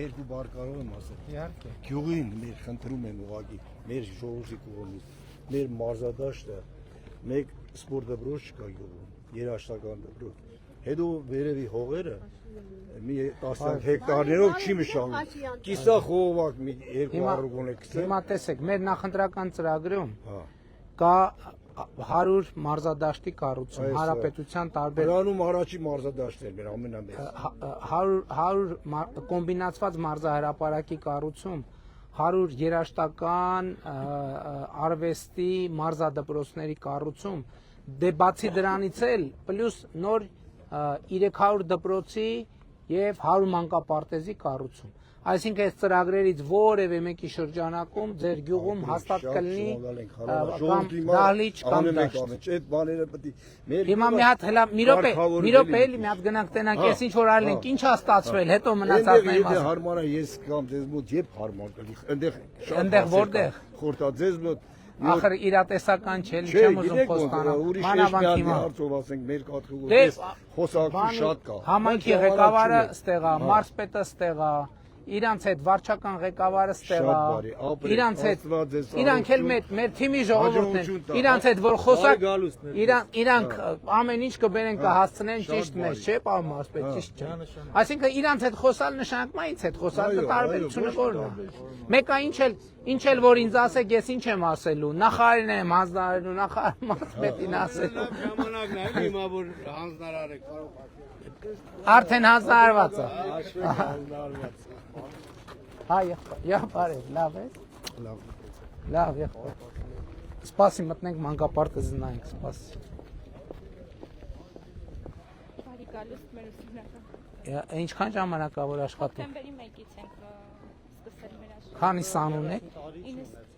երկու բառ կարող եմ ասել։ Իհարկե։ Գյուղին մեր խնդրում եմ ուղղակի, մեր ժողովրդի կողմից, մեր մարզադաշտը, մեկ սպորտ դպրոց չկա գյուղում, երաժշտական դպրոց։ Հետո վերևի հողերը մի 10 հեկտարներով չի մշակվում։ Կիսա խողովակ մի 200 գոնե գցել։ Հիմա տեսեք, մեր նախընտրական ծրագրում կա 100 մարզադաշտի կառուցում, հանրապետության տարբեր Իրանում առաջի մարզադաշտն էր ամենամեծ։ 100 կոմբինացված մարզահրապարակի կառուցում, 100 երաժշտական արվեստի մարզադպրոցների կառուցում, դե բացի դրանից էլ պլյուս նոր 300 դպրոցի եւ 100 մանկապարտեզի կառուցում։ Այսինքն այս ծրագրերից որևէ մեկի շրջանակում ձեր գյուղում հաստատ կլինի կամ դահլիճ կամ դաշտ։ Այդ բաները պետք է մեր Հիմա մի հատ հələ մի րոպե էլի մի հատ գնանք տենանք, ես ինչ որ արել ենք, ինչ է ստացվել, հետո մնացածն եմ ասում։ Հարմար է ես կամ ձեզ մոտ երբ հարմար կլինի, Այնտեղ որտեղ։ Խորտա ձեզ մոտ Ախր իրատեսական չէ, չեմ ուզում խոստանալ։ Մանավանդ հիմա հարցով ասենք մեր կատկուղոս խոսակցություն շատ կա։ Համայնքի ղեկավարը ստեղ է, մարզպետը ստեղ է, իրանց հետ վարչական ղեկավարը ստեղ է, իրանց հետ իրանք էլ մեր թիմի ժողովուրդն են, իրանց հետ որ խոսակ իրանք ամեն ինչ կբերեն կհասցնեն ճիշտ մեզ, չէ, պարոն մարզպետ, ճիշտ չէ։ Այսինքն իրանց հետ խոսալ նշանակում է ինձ հետ խոսալ, տարբերությունը որն է։ Մեկը ինչ էլ որ ինձ ասեք, ես ինչ եմ ասելու, նախարարին եմ հանձնարարելու, նախարար մարզպետին ասելու։ Ժամանակն է հիմա որ հանձնարար եք կարող Արդեն հանձնարարված է։ Հա, բարև, լավ է։ Լավ, եղբայր։ Սպասի մտնենք մանկապարտեզը նայենք, սպասի։ Բարի գալուստ մեր ուսումնական։ Ինչքան ժամանակ է որ աշխատում։ Հոկտեմբերի 1-ից ենք սկսել մեր աշխատանքը։ Քանի սանուն եք։ 9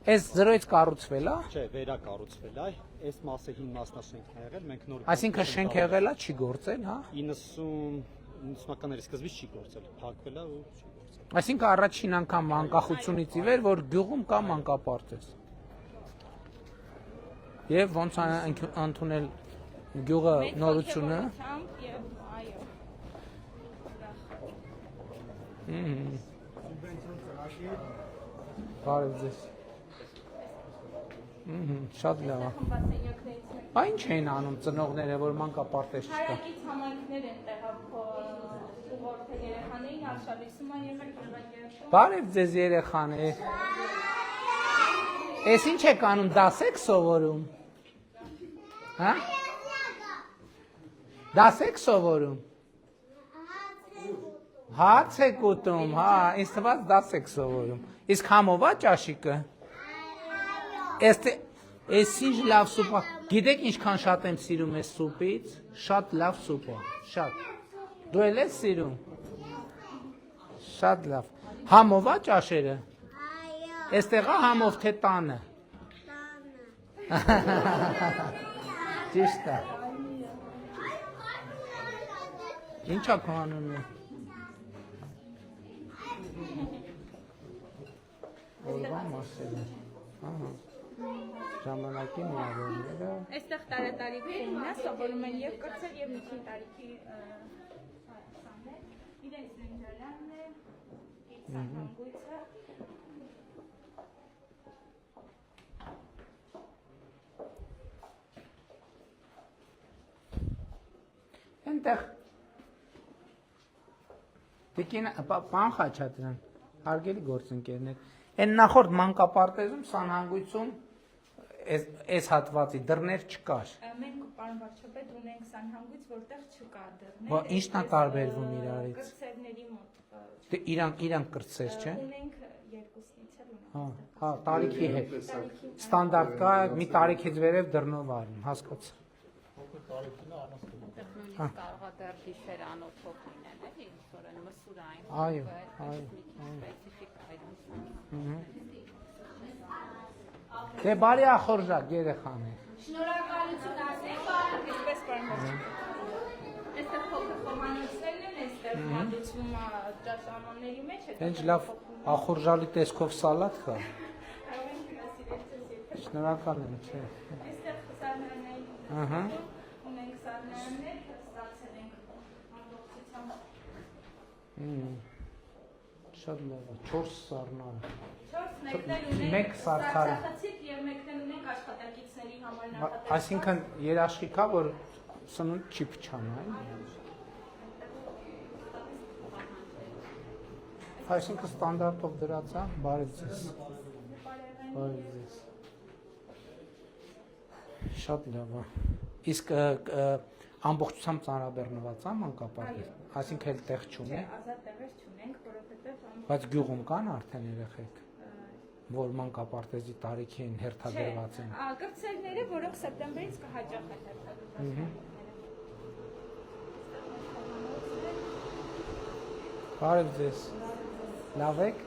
Այս զրոյից կառուցվել է։ Չէ, վերակառուցվել է։ Այս մասը հին մասնաշենքն է եղել, մենք նոր Այսինքն շենք եղել է, չի գործել, հա։ 90-ականների սկզբից չի գործել, փակվել է ու չի գործել։ Այսինքն առաջին անգամ անկախությունից ի վեր, որ գյուղում կա մանկապարտեզ։ Եվ ոնց ընդունել գյուղը նորությունը։ Բարև ձեզ։ Շատ լավ է։ Այն չէին անում ծնողները, որ մանկապարտեզ չկա։ Հարակից համայնքներ են տեղափոխել երեխաներին, արշալույսում են եղել երեխաները։ Բարև ձեզ երեխաներ։ Էս ինչ եք անում, դաս եք սովորում։ Հա? Դաս եք սովորում։ Հաց եք ուտում, հա, ինձ թվաց դաս եք սովորում։ Իսկ համով է ճաշիկը։ Էս ինչ լավ սուպա։ Գիտեք ինչքան շատ եմ սիրում այս սուպից։ Շատ լավ սուպա, շատ։ Դու էլ ես սիրում։ Շատ լավ։ Համով է ճաշերը։ Այստեղ է համով թե տանը։ Ճիշտ է։ Ինչ է քո անունը։ Օրվա մասերը։ Ահա։ Ժամանակի միավորները։ Այստեղ տարետարի քումն է, սովորում են եւ կրծել եւ միջին տարիքի սաներ։ Իրենց նենջարանն է, սահմանգույցը։ Այնտեղ Տիկին պան Խաչատրյան, հարգելի գործընկերներ, այն նախորդ մանկապարտեզում սանհանգույցում այս հատվածի դռներ չկար։ Մենք պարոն վարչապետ ունենք սանհանգույց, որտեղ չկա դռներ։ Ինչն է տարբերվում իրարից։ Կրծերների մոտ։ Դե իրանք կրծեր, չէ։ Ունենք երկուսնից էլ ունենք։ Հա, տարիքի հետ։ Ստանդարտ կա, մի տարիքից վերև դռնով արում, հասկացա։ Կարող է դեռ գիշեր անօթով լինել, էլի, որն մսուրային։ Այո։ Սպეციფიկ այդմիսան։ Դե բարի ախորժակ երեխաներ։ Շնորհակալություն ասեք, ինչպես պարոն վարչապետ։ Այստեղ փոքր խոհանոցներն են, այստեղ մատուցվում է ճաշարանների մեջ։ Ինչ լավ ախորժալի տեսքով սալատ կա։ Շնորհակալ եմ, չէ։ Այստեղ սառնարանային Ահա։ ունենք սառնարաններ, ստացել ենք ամբողջությամբ։ Շատ լավ է, 4 սառնարը։ 4 մեկներ ունենք Մեկ սարքարը։ Արցախացիք եւ մեկներ ունենք աշխատակիցների համար նախատեսված։ Այսինքն երաշխիքա, որ սնունդ չի փչանա, այլ։ Այսինքն ստանդարտով դրած է, բարև ձեզ։ Բարև ձեզ։ Շատ լավ է։ Իսկ ամբողջությամբ ծանրաբեռնված է մանկապարտեզ, այսինքն էլ տեղ չունի։ Ազատ տեղեր չունենք, որովհետեւ Բայց գյուղում կան արդեն երեխեք, որ մանկապարտեզի տարիքին հերթադրված են։ կրտսերները, որոնք սեպտեմբերից կհաճախեն հերթադրված։ Բարև ձեզ։ Լավ եք։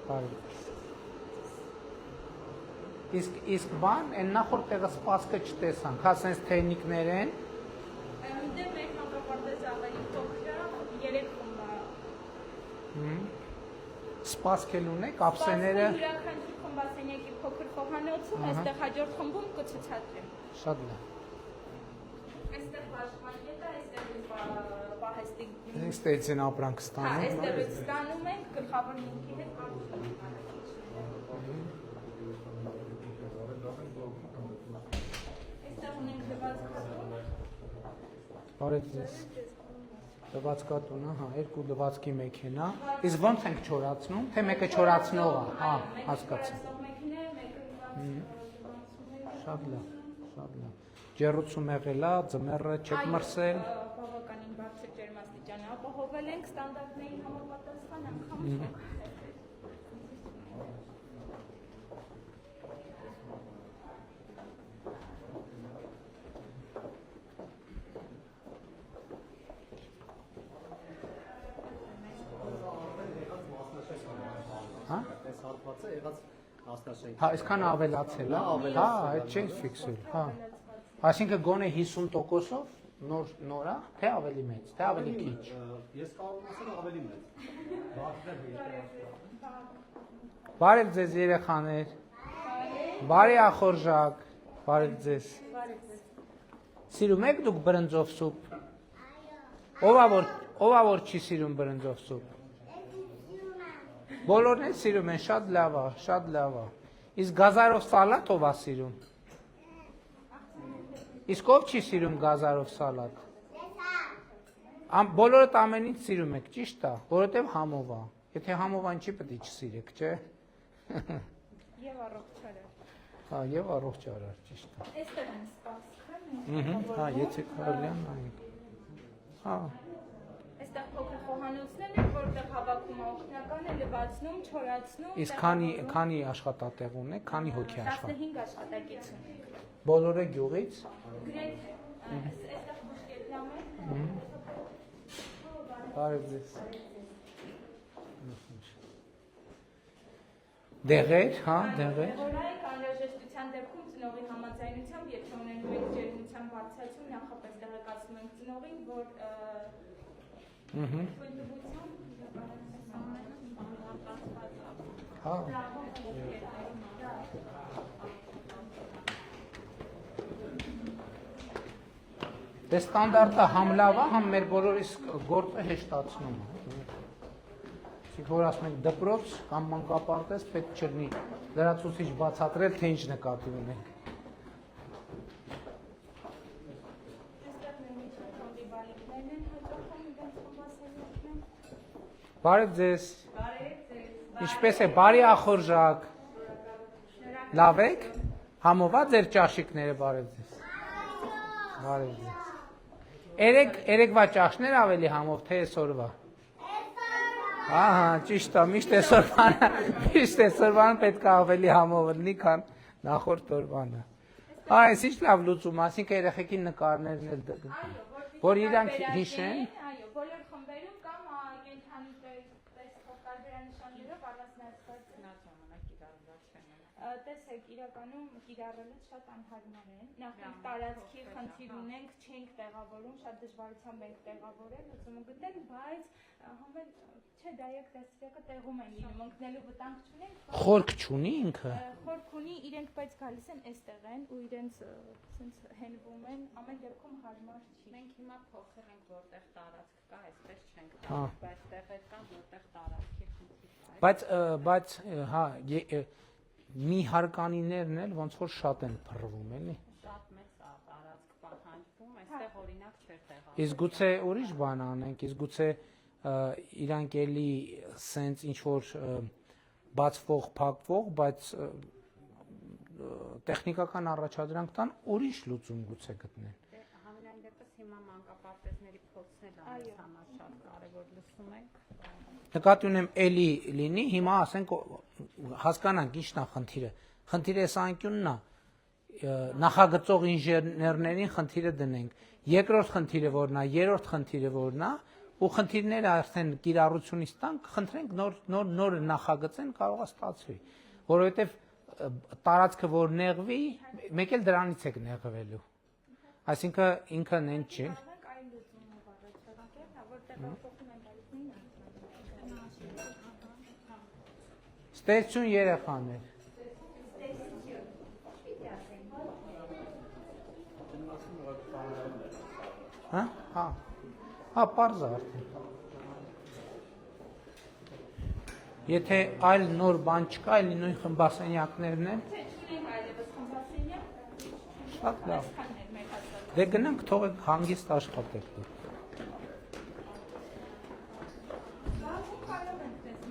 Բարև։ Իսկ բան, այն նախորդ տեղը սպասքը չտեսանք, հա սենց թեյնիկներ են։ Դե մեր մանկապարտեզը ավելի փոքր է, 3 խումբ է։ Սպասքել ունեք, ափսեները։ Յուրաքանչյուր խմբասենյակի փոքր խոհանոցում, այստեղ հաջորդ խմբում կցուցադրեմ։ Շատ լավ։ Այստեղ բաշխանքետ է, այստեղ պահեստիկ։ Այստեղից են ապրանք Հա, ստանում։ այստեղից ստանում ենք գլխավոր հիմքի հետ այստեղ ունենք լվացքատուն։ Բարև ձեզ։ Լվացքատունը, հա, 2 լվացքի մեքենա։ Իսկ ո՞նց ենք չորացնում, թե մեկը չորացնող է, հա, հասկացա։ Շատ լավ, շատ լավ։ Ջեռուցում եղել է, ձմեռը չեք մրսել։ Բավականին բարձր ջերմաստիճանը ապահովել ենք ստանդարտների համապատասխան անգամ։ Հա։ Այս հատվածը եղած մասնաշենք։ Հա, այսքան ավելացել է։ Հա, այդ չենք ֆիքսել, հա։ Այսինքն գոնե 50%-ով նոր է, թե ավելի մեծ, թե ավելի քիչ։ Ես կարող եմ ասել ավելի մեծ։ Բարև ձեզ երեխաներ։ Բարի ախորժակ։ Բարև ձեզ։ Սիրում եք դուք բրնձով սուպ։ Ով է որ չի սիրում բրնձով սուպ։ Բոլորն էլ սիրում են, շատ լավ է, շատ լավ է։ Իսկ գազարով սալատ ով է սիրում։ Իսկ ով չի սիրում գազարով սալատ։ Բոլորդ ամեն ինչ սիրում եք, ճիշտ է, որովհետև համով է։ Եթե համովան չի պետք է չսիրեք, չէ։ Եվ առողջ արար։ Հա, եւ առողջ արար, ճիշտ է։ Այստեղ են սպասքը։ Հա, եթե կարելի է նայեք։ Հա։ Այստեղ փոքր խոհանոցներ են, որտեղ հավաքում է օգնականը, լվացնում, չորացնում։ Իսկ քանի աշխատատեղ ունեք, քանի հոգի աշխատում։ 15 աշխատակից ունենք։ Բոլորը գյուղից։ Գրեթե այստեղ բուժկետնամ է։ Բարև ձեզ։ Դեղեր, հա, դեղեր։ Որայք անհրաժեշտության դեպքում ծնողի համաձայնությամբ, եթե ունենում եք ջերմության բարձրացում, նախապես տեղեկացնում ենք ծնողին, որ Հա։ Դե ստանդարտը համ լավ է, համ մեր բոլորիս գործը հեշտացնում է։ Իսկ որ ասում ենք դպրոց կամ մանկապարտեզ պետք չլինի լրացուցիչ բացատրել, թե ինչ նկատի ունենք։ Բարև ձեզ։ Ինչպես է, բարի ախորժակ։ Լավ եք։ Համով է ձեր ճաշիկները, բարև ձեզ։ Բարև ձեզ։ Երեկվա ճաշներ ավելի համով, թե այսօրվա։ Ահա, ճիշտ է, միշտ այսօրվանը պետք է ավելի համով լինի, քան նախորդ օրվանը։ Այս ինչ լավ լուծում, այսինքն երեխեքին նկարներն էլ որ իրանք հիշեն։ Այո, բոլոր խմբերում կամ կենթանի տեսքով տարբերանշաններով առանձնացված Նա ժամանակ իրարված չեն։ Տեսեք, իրականում կիրառելը շատ անհարմար է։ Նախ տարածքի խնդիր ունենք, չենք տեղավորում, շատ դժվարությամբ ենք տեղավորել, լուծումը գտել, բայց համեն չէ, դայակ դասյակը տեղում են լինում, ընկնելու վտանգ չունենք։ Խորք չունի ինքը։ Խորք ունի, իրենք բայց գալիս են այստեղ են ու իրենց սենց հենվում են, ամեն դեպքում հարմար չի։ Մենք հիմա փոխել ենք որտեղ տարածք կա, այսպես չենք Հա։ տա, բայց տեղեր կան, որտեղ տարածքի խնդիր կա։ Բայց հա մի հարկանիներն էլ ոնց որ շատ են փռվում, էլի։ Շատ մեծ տարածք պահանջվում, այստեղ օրինակ չէր տեղավորվում։ Իսկ գուցե ուրիշ բան անենք, իսկ գուցե իրանք էլի սենց ինչ որ բացվող, փակվող, բայց տեխնիկական առաջադրանք տան ուրիշ լուծում գուցե գտնեն։ Համենայն դեպս հիմա մանկապարտեզների փորձն էլ այս համար շատ կարևոր լսում ենք։ Նկատի ունեմ էլի լինի, հիմա ասենք հասկանանք ինչն է խնդիրը։ Խնդիրը այս անկյունն է, նախագծող ինժեներներին խնդիրը դնենք։ Երկրորդ խնդիրը որն է, երրորդ խնդիրը որն է, ու խնդիրները արդեն կիրառությունից տանք, խնդրենք նոր նախագծեն կարող է ստացվի, որովհետև տարածքը որ նեղվի, մեկ էլ դրանից է նեղվելու։ Այսինքն ինքը նեն չի։ Մենք այլ լուծումով առաջարկել, որտեղ փոխում են Ստեղծություն երեխաներ։ Հա, հա։ Հա, պարզ է արդեն։ Եթե այլ նոր բան չկա, այլ նույն խմբասենյակներն են։ Շատ լավ։ Դե գնանք թողեք հանգիստ աշխատեք։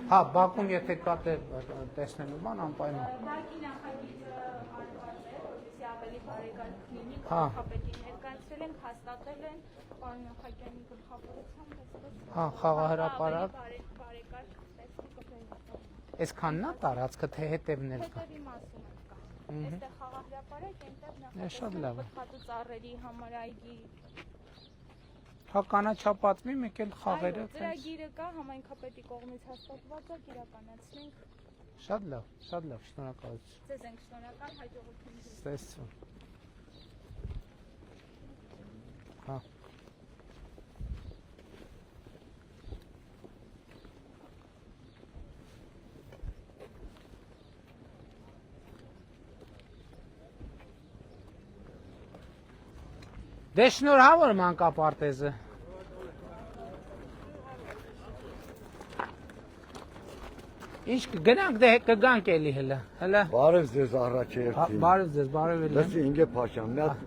Հա, Բաքում եթե կա տեսնելու բան անպայման։ Բակի նախագիծը արված է, որպեսզի ավելի բարեկարգ լինի, Հա։ գլխապետին ներկայացրել ենք, հաստատել են պարոն Նախագյանի գլխավորությամբ, այսպես Հա, խաղահրապարակ։ բարեկարգ տեսնի Այսքանն է տարածքը, թե հետևներ կա։ հետևի մասում են կա։ Այստեղ խաղահրապարակ, այնտեղ Շատ լավ է։ նախագծում ծառերի համար այգի։ Հա կանաչապատվի, մեկ էլ խաղերը։ Այո, ծրագիրը կա, համայնքապետի կողմից հաստատված է, իրականացնենք։ Շատ լավ, շնորհակալություն։ Ձեզ ենք շնորհակալ, հաջողություն։ Ստեսություն։ Հա։ Դե շնորհավոր մանկապարտեզը։ Ինչ կգնանք դե կգանք էլի հələ։ Բարև ձեզ առաջերտին։ Բարև ձեզ, բարև էլի։ Լսի ինգե Փաշյան, մի հատ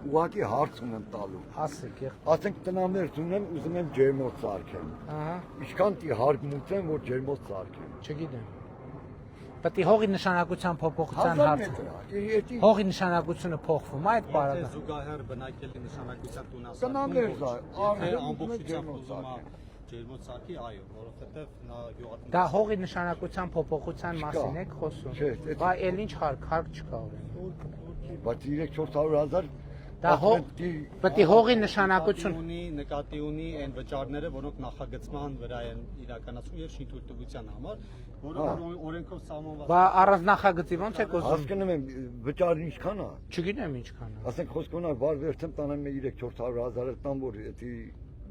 ուղղակի հարց ունեմ տալու։ Ասեք եղ։ Ասենք տնամերձ ունեմ, ուզում եմ ջերմոց սարքեմ։ Ահա, Ինչքան տի հարգմուծեմ, որ ջերմոց սարքեմ։ չգիտեմ։ Պետք է հողի նշանակության փոփոխության 1000 հարցը։ մետր, էդի Հողի նշանակությունը փոխվում, այդ Եթե բառը։ զուգահեռ բնակելի նշանակության տունասարքում Տնամերձ է, եթե արժե ամբողջությամբ ջերմոց ուզում է սարքել։ ջերմոց սարքի, այո, որովհետև նա գյուղատնտեսական Դա հողի նշանակության փոփոխության մասին եք խոսում։ Չէ, Բա էլ ինչ հարկ չկա օրեն։ բայց 3-400 Դա հող պետք է հողի նշանակություն։ նկատի ունի այն վճարները, որոնք նախագծման վրա են իրականացվում եւ շինթույլտվության համար, որը օրենքով սահմանված։ Բա առանց նախագծի ոնց եք ուզում։ Հասկանում եմ, վճարը ինչքան է։ Չգիտեմ ինչքան է։ Ասենք խոսք ունա, վար վերցեմ տանեմ 3-400 տան, որ էդի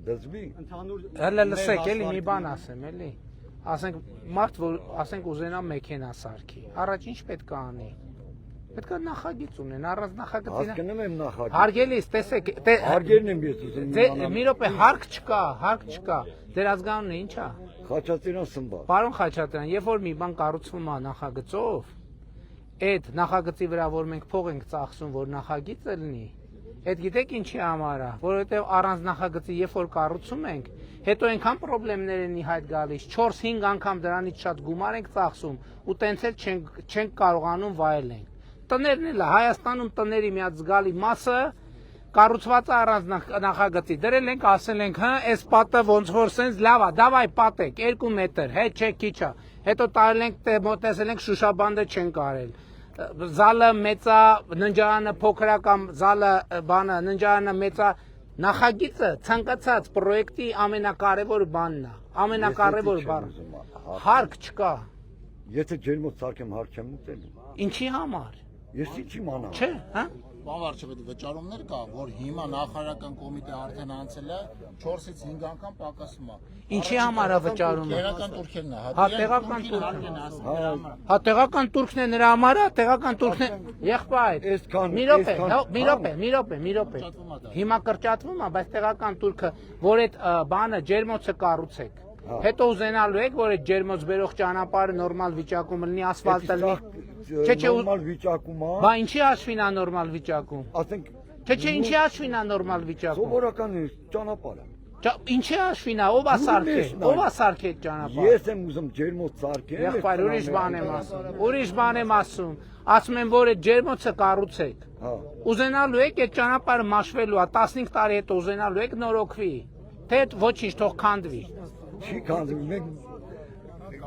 դզվի։ Ընդհանուր Հələ լսեք, էլի մի բան ասեմ, էլի։ Ասենք մարդ որ ասենք ուզենա մեքենա սարքի։ Առաջ ինչ պետք է անի։ Պետք է նախագիծ ունեն, առանց նախագծի։ Հասկանում եմ նախագիծ։ Հարգելիս, տեսեք, Հարգերն եմ ես ուզում։ մի րոպե հարկ չկա։ Ձեր ազգանունը ի՞նչ է։ Խաչատրյան Սմբա։ Պարոն Խաչատրյան, երբ որ մի բան կառուցվում է նախագծով, այդ նախագծի վրա որ մենք փող ենք ծախսում, որ նախագիծը լինի, այդ գիտեք ինչի համար է, որովհետև առանց նախագծի երբ որ կառուցում ենք, հետո այնքան խնդիրներ են ի հայտ գալիս, 4-5 անգամ դրանից շատ գումար ենք ծախսում ու տենց էլ չենք կարողանում վայելենք։ Տներն էլ Հայաստանում տների մի հատ զգալի մասը կառուցված է առանց նախագծի։ Դրել ենք, ասել ենք, հա, այս պատը ոնց որ սենց լավ է, դավայ պատեք 2 մետր, հե, չէ, քիչ է։ Հետո տարել ենք, տեսել ենք Շուշաբանդը չեն կարել։ Զալը մեծա, ննջարանը փոքրական, զալը բանը, ննջարանը մեծա։ Նախագիծը ցանկացած պրոյեկտի ամենակարևոր բանն է։ Ամենակարևոր բառը։ Հարկ չկա։ Եթե ջերմոց սարքեմ հարկ չեմ ուտելու։ Ինչի համար։ Ես ինչի մանամ։ Չէ, հա։ Բավարարչապետ վճարումներ կա, որ հիմա նախարարական կոմիտե արդեն անցել է 4-ից 5 անգամ պակասում է։ Ինչի համար է վճարումը։ Տեղական турքերն է, Հա, տեղական турքն է։ Հա, տեղական турքն է նրա համար, տեղական турքն է։ Եղբայր, մի րոպե։ Հիմա կրճատվում է, բայց տեղական турքը, որ այդ բանը ջերմոցը կառուցեք։ Հետո ուզենալու եք, որ այդ ջերմոց բերող ճանապարհը նորմալ վիճակում լինի, ասֆալտը լինի։ Չէ, նորմալ վիճակում է։ Բա ինչի հաշվին է նորմալ վիճակում։ Ասենք Չէ, ինչի հաշվին է նորմալ վիճակում։ սովորական ճանապարհ է։ Ինչի հաշվին է, ով է սարքել, ով է սարքել այդ ճանապարհը։ Ես եմ ուզում ջերմոց սարքել։ Եղբայր, ուրիշ բան եմ ասում։ Ասում եմ, որ այդ ջերմոցը կառուցեք։ Հա։ Ուզենալու եք այդ ճանապարհը մաշվելու է, 15 տարի հետո ուզենալու եք նորոգվի։ Թե ոչինչ թող քանդվի։ Չի քանդվում, մենք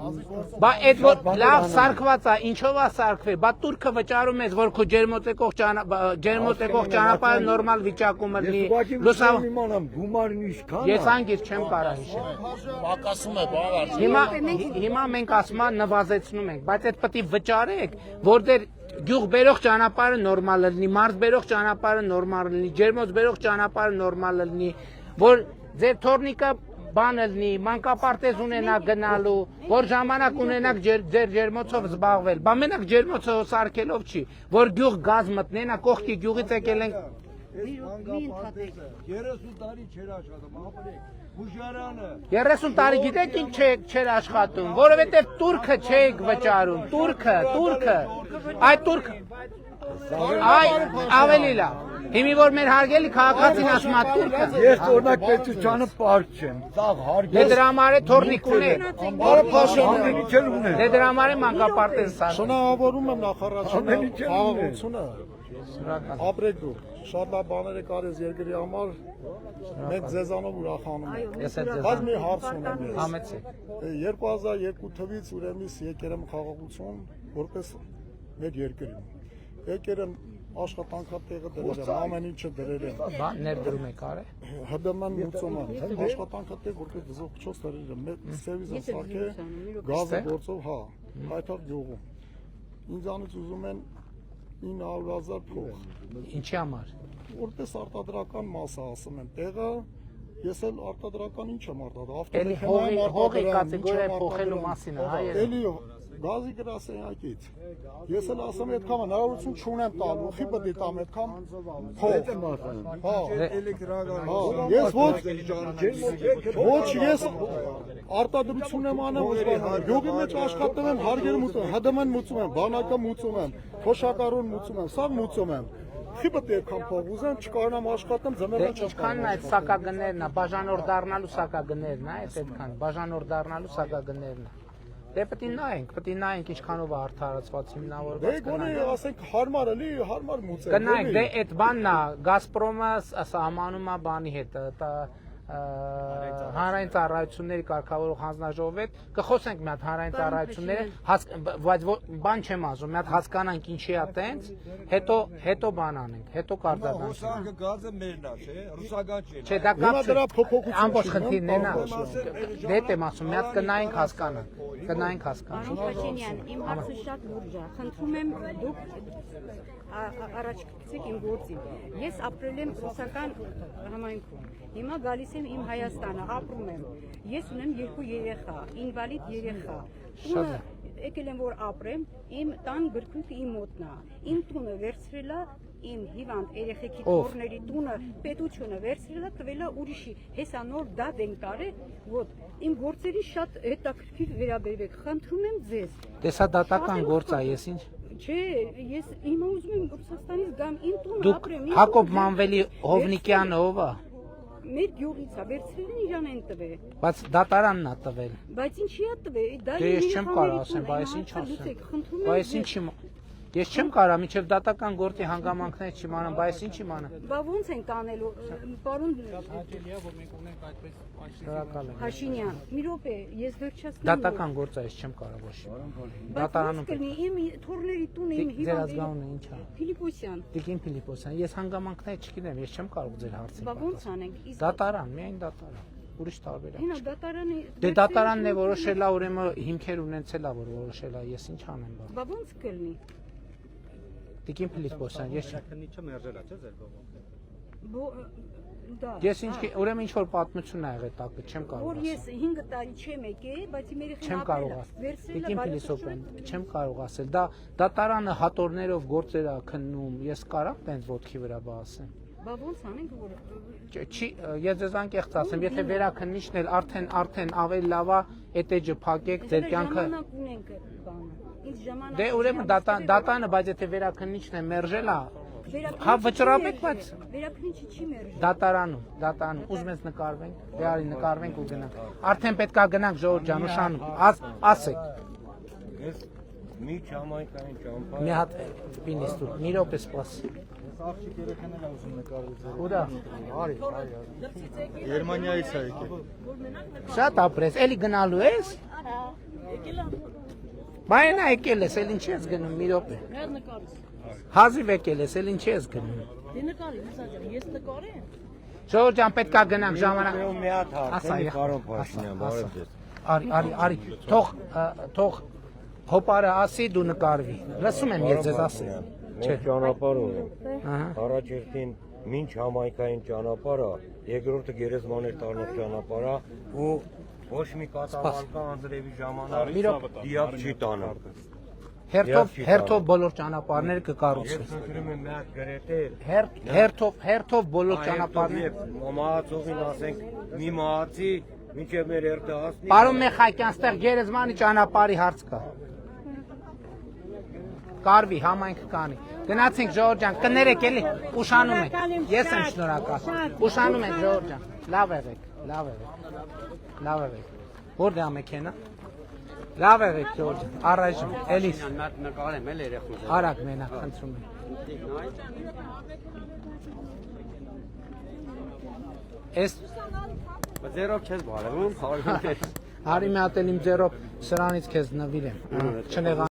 Բա այդ որ լավ սարքված է, ինչով է սարքվել։ Բա турքը վճարում ես, որ քո ջերմոտեկող ճանապարհը նորմալ վիճակում լինի։ լուսավ իմանամ գումարն ինչքան է։ Ես անգիր չեմ կարա հիշել։ Պակասում է, բավարար։ Հիմա մենք ասում ենք նվազեցնում ենք, բայց այդ պետք է վճարեք, որ դեր գյուղ բերող ճանապարհը նորմալ լինի, մարդ բերող ճանապարհը նորմալ լինի, ջերմոց բերող ճանապարհը նորմալ լինի, որ ձեր թորնիկը բանը լինի, մանկապարտեզ ունենաք գնալու, որ ժամանակ ունենաք ձեր ջերմոցով զբաղվել։ Բա մենակ ջերմոցը սարքելով չի, որ գյուղ գազ մտնեն, կողքի գյուղից եկել ենք 30 տարի չեր աշխատում, ապրեք։ Բուժարանը 30 տարի գիտեք ինչ չէր աշխատում, որովհետև турքը չեք վճարում, турքը, այդ турքը, ավելի լավ, հիմի որ մեր հարգելի քաղաքացին ասում է турքը, Ես օրինակ պետությանը պարկ չեմ, սաղ հարգել։ դե դրա համար է թորնիկ ունեք, Ամեն ինչ էլ ունեմ։ դե դրա համար է մանկապարտեզ սարք, շնորհավորում եմ նախարարությունը, Ամեն ինչ էլ խաղաղությունը, ապրեք դուք, շատ լավ բաներ եք արել երկրի համար, մենք ձեզանով ուրախանում ենք։ ես էլ ձեզ Բայց մի հարց ունեմ ես։ համեցեք, 2002 թվականից ուրեմն եկել եմ խաղաղություն որպես մեր երկրին։ Եկել եմ աշխատանքատեղը դրել եմ, ամեն ինչը դրել եմ։ բա ներդրում եք արե, ՀԴՄ-ն մուծում եմ, աշխատանքատեղ որպես դզողջոց դրել եմ, սերվիզը սարքե, գազը գործով, հա, հայտավ գյուղում։ Ինձանից ուզում են 900,000 փող։ ինչի համար, Որպես արտադրական մասը ասում են, տեղը ես էլ արտադրական ինչ եմ արտադրում, էլի հողի կատեգորիա փոխելու մասին է, հայ Էլի գազի գրասենյակից։ Ես էլ ասում եմ, այդքան հնարավորություն չունեմ տալու, խի պետք է տամ այդքան փող։ Հա, էլեկտրական։ Ես ոչ ես արտադրություն եմ անում, գյուղի մեջ աշխատում եմ, հարգերը մուծում եմ, ՀԴՄ-ն մուծում եմ, բանակը մուծում եմ, փոշակարուն մուծում եմ, սա մուծում եմ։ Խի պետք է այդքան փող ուզեմ, չկարողանամ աշխատեմ, ձմեռան չեմ ինչքանն է այդ սակագներն է, բաժանոր դառնալու սակագներն է, այդքան, բաժանոր դառնալու սակագներն է։ Դե պետք է նայենք ինչքանով է արդարացված հիմնավորված։ Դե գոնե ասենք հարմար էլի, հարմար մուծել։ Գնանք, դե այդ բանն է, Գազպրոմը սահմանում է բանի հետ, հանրային ծառայությունների կարգավորող հանձնաժողովի հետ կխոսենք մի հատ հանրային ծառայությունները, բայց բան չեմ ասում, մի հատ հասկանանք ինչի է տենց, հետո բան անենք, հետո կարձականենք։ Սարքը գազը մերն է, չէ՞, ռուսական չէ։ Չէ, դա Հիմա դրա փոփոխություն ամբողջ չի, խնդիրն է նա։ ամբողջ Դե եմ ասում, մի հատ կնայենք հասկանանք, Պարոն Փաշինյան, իմ հարցը շատ լուրջ է։ Խնդրում եմ դուք առաջ գցեք իմ գործին։ Ես ապրել եմ ռուսական համայնքում։ Հիմա գալիս եմ իմ Հայաստանը, ապրում եմ։ Ես ունեմ 2 երեխա, ինվալիդ երեխա։ Տունը եկել եմ որ ապրեմ, իմ տան գրքույկը իմ մոտն է։ Իմ տունը վերցրել է իմ հիվանդ երեխեքի կորների տունը, պետությունը վերցրել է, տվել է ուրիշի։ Հեսա նոր դատ են տարել, ոտ իմ գործերի շատ հետաքրքիր վերաբերվեք։ Խնդրում եմ ձեզ։ Դե սա դատական գործ է, ես ինչ։ Չէ, ես հիմա ուզում եմ Ռուսաստանից գամ իմ տունը Դուք ապրեմ։ Հակոբ Մանվելի Հովնիկյանը ով է։ Մեր գյուղից է, վերցրել են իրան են տվել։ Բայց դատարանն է տվել։ Բայց ինչի է տվել, դա Դե ես չեմ կարող ասեմ, բայց ինչ ասեմ։ Բայց ինչի Ես չեմ կարա միջև դատական գործի հանգամանքներ չիմանամ, բայց ինչ իմանամ։ Բա ոնց են կանելու, պարոն Փաշինյան, մի րոպե, ես վերջացնում եմ։ Դատական գործ է, ես չեմ կարա ոչ իմանամ։ Դատարանում կլինի իմ թորների տունը, իմ Ձեր ազգանունը ինչ է։ Ֆիլիպոսյան։ Տիկին Ֆիլիպոսյան, ես հանգամանքներ չգիտեմ, ես չեմ կարող ձեր հարցին։ Բա ոնց անենք։ Դատարան, միայն դատարան։ Ուրիշ տարբերակ։ Հենա դատարանը։ Դե դատարանն է որոշել է, ուրեմն հիմքեր ունեցել է, որ որոշել է, ես ինչ անեմ բա։ Բա ոնց կլինի։ Տիկին Փիլիսպոսյան, ես չեմ։ Քննիչը մերժել է, չէ՞ ձեր կողմից։ Դա Ես ուրեմն ինչ որ պատմություն ա եղել տակը, չեմ կարող։ որ ես 5 տարի չեմ եկել, բայց իմ երեխան Չեմ կարող ասել։ Տիկին Փիլիսոփյան, չեմ կարող ասել։ Դա դատարանը հատորներով գործեր ա քննում, ես կարամ տենց ոտքի վրա բա ասեմ։ Բա ոնց անենք որ Չի, ես ձեզ անկեղծ ասեմ, եթե վերաքննիչն էլ արդեն ավելի լավ է, այդ էջը փակեք, ձեր կյանքը ժամանակ ունենք բանը։ Ինչ ժամանակ։ Դե ուրեմն դատանը, բայց եթե վերաքննիչն է մերժել է, հա վճռապեք, բայց վերաքննիչը չի մերժել։ Դատարանում, ուզում ես նկարվենք, դե արի նկարվենք ու գնանք։ Արդեն պետքա գնանք Ժողովուրդ ջան, ուշանում, ասեք։ Ես մի չամայքային ճամփա Մի հատ պինիս դու, մի րոպե սպասի։ Աղջիկ երեխան էլ ուզում նկարվել։ Ուրա։ Արի։ Գերմանիայից է եկել։ Շատ ապրես, էլի գնալու ես։ Բայնա եկել ես, էլ ինչի ես գնում, մի րոպե։ Հազիվ եկել ես, էլ ինչի ես գնում։ Դե նկարի, ես նկարեմ։ Ժողովուրդ ջան, պետքա գնանք ժամանակ։ մի հատ հարցնի պարոն Փաշինյան, բարև ձեզ։ Արի, թող հոպարը ասի դու նկարվի։ Լսում եմ ես ձեզ ասել։ Մենք ճանապարհ ունենք։ Առաջերտին մինչ համայնքային ճանապարհը, երկրորդը գերեզմաներ տանող ճանապարհը ու ոչ մի կատավալկա անձրևի ժամանակ դիակ չի տանում։ Հերթով բոլոր ճանապարհները կկառուցվի։ Ես խնդրում եմ մի հատ գրեթե Հերթով բոլոր ճանապարհները։ մահացողին ասենք մի մահացի մինչև մեր հերթը հասնի։ Պարոն Մեխակյան, ստեղ գերեզմանի ճանապարհի հարց կա։ Կարվի, համայնք կանի։ Գնացինք Ժողովուրդ ջան, կներեք էլի, ուշանում ենք։ Ես եմ շնորհակալ։ Ուշանում ենք Ժողովուրդ ջան։ Լավ եղեք։ Որտե՞ղ է մեքենա։ Լավ եղեք Ժողովուրդ ջան, առայժմ էլի նկարեմ էլ երեխուս։ արագ մենակ խնդրում եմ։ Էս Ձերով չես բարևում, խաղում ես։ Արի մի հատ էլ իմ ձեռով սրանից քեզ նվիրեմ։ Չնեղա